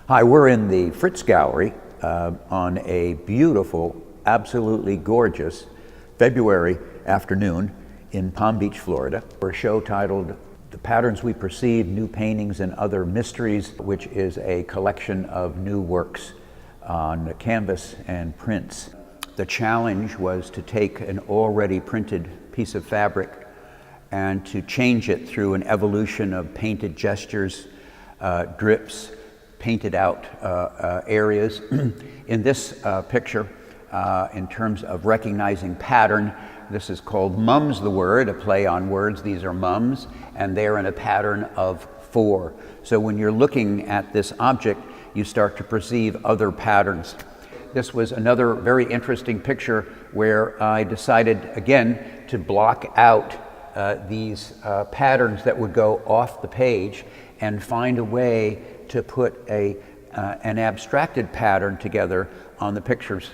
Hi, we're in the Fritz Gallery on a beautiful, absolutely gorgeous February afternoon in Palm Beach, Florida, for a show titled The Patterns We Perceive, New Paintings and Other Mysteries, which is a collection of new works on canvas and prints. The challenge was to take an already printed piece of fabric and to change it through an evolution of painted gestures, drips, painted out areas. In this picture, in terms of recognizing pattern, this is called mums the word, a play on words. These are mums, and they're in a pattern of 4. So when you're looking at this object, you start to perceive other patterns. This was another very interesting picture where I decided again to block out these patterns that would go off the page and find a way to put an abstracted pattern together on the pictures.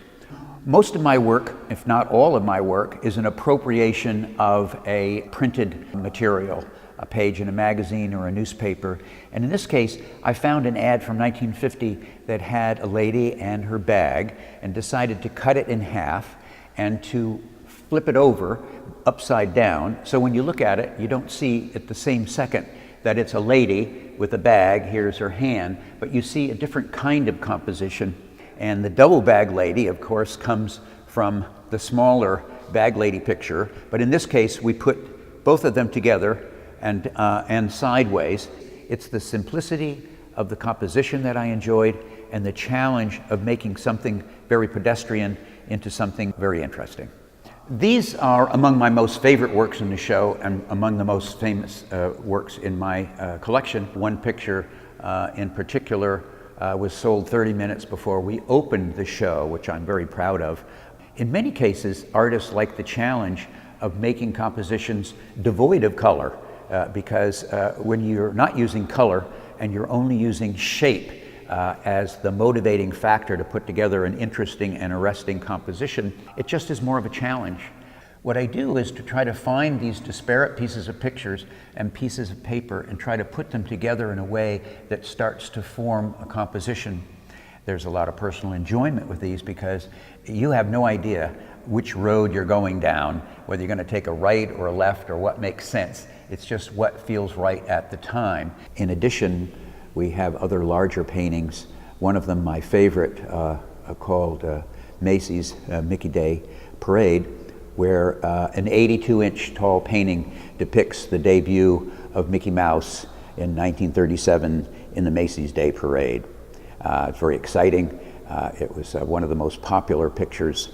Most of my work, if not all of my work, is an appropriation of a printed material, a page in a magazine or a newspaper. And in this case, I found an ad from 1950 that had a lady and her bag, and decided to cut it in half and to flip it over upside down. So when you look at it, you don't see at the same second that it's a lady with a bag, here's her hand, but you see a different kind of composition. And the double bag lady, of course, comes from the smaller bag lady picture, but in this case, we put both of them together and sideways. It's the simplicity of the composition that I enjoyed and the challenge of making something very pedestrian into something very interesting. These are among my most favorite works in the show and among the most famous works in my collection. One picture in particular was sold 30 minutes before we opened the show, which I'm very proud of. In many cases, artists like the challenge of making compositions devoid of color because when you're not using color and you're only using shape as the motivating factor to put together an interesting and arresting composition, it just is more of a challenge. What I do is to try to find these disparate pieces of pictures and pieces of paper and try to put them together in a way that starts to form a composition. There's a lot of personal enjoyment with these because you have no idea which road you're going down, whether you're going to take a right or a left or what makes sense. It's just what feels right at the time. In addition, we have other larger paintings. One of them, my favorite, called Macy's Mickey Day Parade, where an 82-inch tall painting depicts the debut of Mickey Mouse in 1937 in the Macy's Day Parade. It's very exciting. It was one of the most popular pictures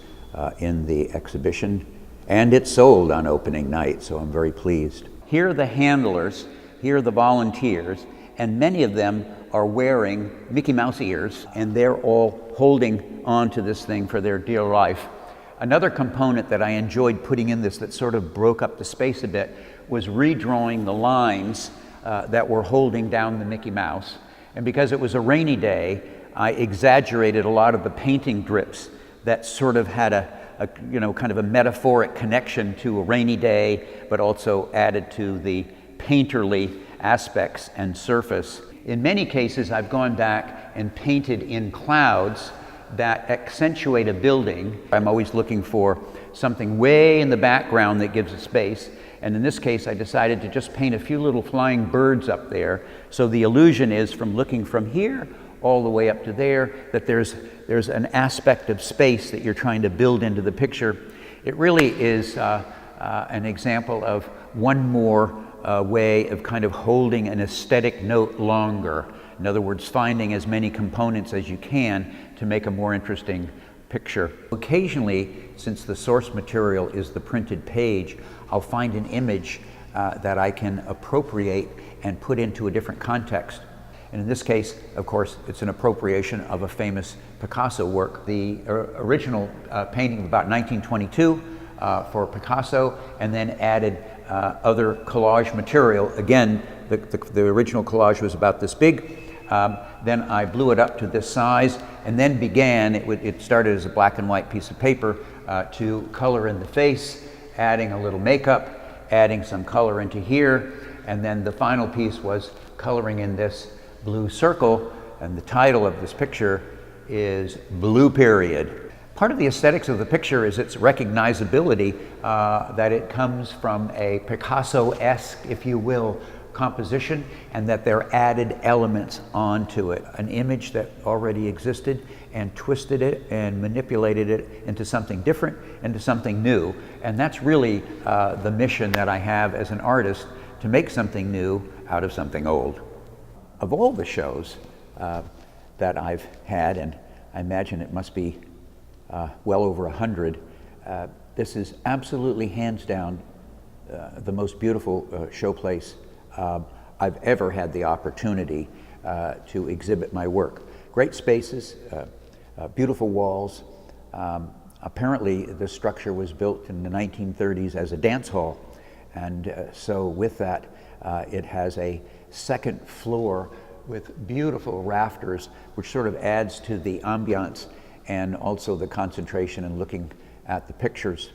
in the exhibition, and it sold on opening night, so I'm very pleased. Here are the handlers, here are the volunteers, and many of them are wearing Mickey Mouse ears, and they're all holding on to this thing for their dear life. Another component that I enjoyed putting in this that sort of broke up the space a bit was redrawing the lines that were holding down the Mickey Mouse. And because it was a rainy day, I exaggerated a lot of the painting drips that sort of had a kind of a metaphoric connection to a rainy day, but also added to the painterly aspects and surface. In many cases, I've gone back and painted in clouds that accentuate a building. I'm always looking for something way in the background that gives a space. And in this case, I decided to just paint a few little flying birds up there. So the illusion is from looking from here all the way up to there, that there's an aspect of space that you're trying to build into the picture. It really is an example of one more way of kind of holding an aesthetic note longer. In other words, finding as many components as you can to make a more interesting picture. Occasionally, since the source material is the printed page, I'll find an image that I can appropriate and put into a different context. And in this case, of course, it's an appropriation of a famous Picasso work. The original painting of about 1922 for Picasso, and then added other collage material. Again, the original collage was about this big. Then I blew it up to this size, and then began, it started as a black and white piece of paper, to color in the face, adding a little makeup, adding some color into here, and then the final piece was coloring in this blue circle And the title of this picture is Blue Period. Part of the aesthetics of the picture is its recognizability, that it comes from a Picasso-esque, if you will, composition, and that there are added elements onto it. An image that already existed, and twisted it and manipulated it into something different, into something new. And that's really the mission that I have as an artist, to make something new out of something old. Of all the shows that I've had, and I imagine it must be well over 100, this is absolutely hands down the most beautiful showplace I've ever had the opportunity to exhibit my work. Great spaces, beautiful walls. Apparently the structure was built in the 1930s as a dance hall, and so with that it has a second floor with beautiful rafters, which sort of adds to the ambiance and also the concentration in looking at the pictures.